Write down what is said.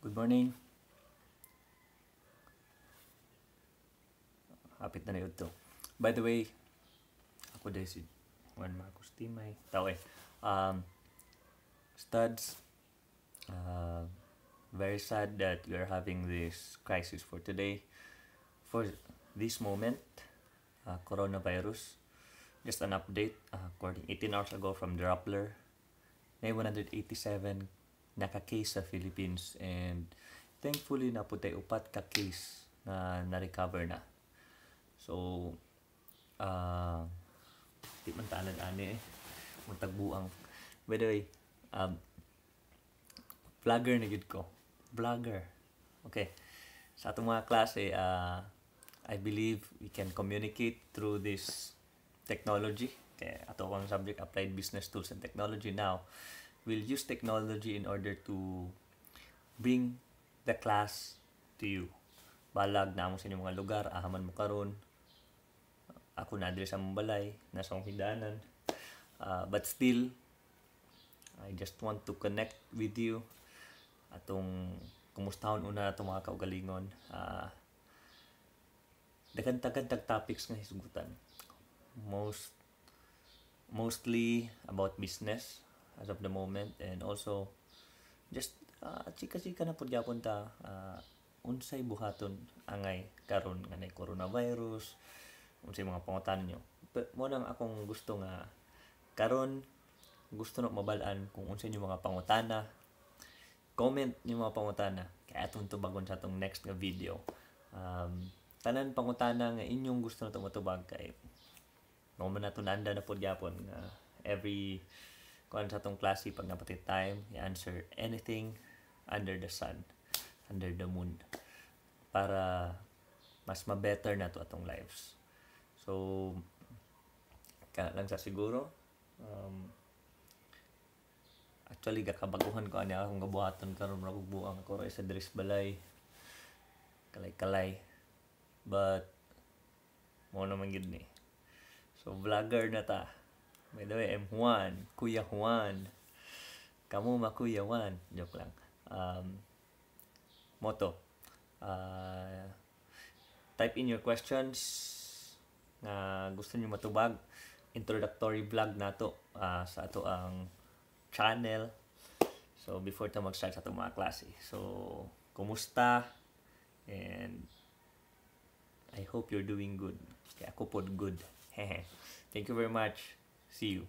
Good morning. Hapit na ito. By the way, ako dahil si Juan Marcos Timay. Tao studs, uh, very sad that we are having this crisis for today. For this moment, coronavirus. Just an update, according 18 hours ago from the Rappler, may 187 naka-case sa Philippines and thankfully naputay upat ka case na na-recover na. So, di man tanan ani tagbuang. By the way, vlogger na gid ko. Vlogger. Okay. Sa atong mga klase, I believe we can communicate through this technology. Okay, ato ang subject applied business tools and technology now. We'll use technology in order to bring the class to you. Balag na mo sa inyong mga lugar, ahaman mo karon. Ako na diri sa Mumbalay, nasa akong hidanan. But still, I just want to connect with you. Atong kumustahon una atong mga kaugalingon. Dagan-dagan tag topics nga hisgutan. Mostly about business as of the moment, and also just chika-chika na pud gyapon ta unsay buhaton angay karon nga nay coronavirus, unsay mga pangutan nyo. Mo nang akong gusto nga karon gusto na mabal-an kung unsay nyo mga pangutana. Comment nyo mga pangutana kay atong tubagon sa atong next nga video. Tanan pangutana nga inyong gusto na matubag kay no man nato nanda na pud gyapon nga every kuan sa atong klase pag napati time i-answer anything under the sun, under the moon, para mas ma-better na to atong lives. So kana lang sa siguro, actually gakabaguhan ko ani akong gabuhaton karon ra kog buang ako ra sa Dres Balay kalay but mo naman gid ni. So vlogger na ta. By the way, I'm Juan, Kuya Juan. Kamu ma Kuya Juan. Joke lang. Moto. Type in your questions nga gusto niyo matubag. Introductory vlog nato sa ato ang channel. So before ta mag-start sa atong mga klase. So kumusta? And I hope you're doing good. Kaya ako pod good. Thank you very much. See you.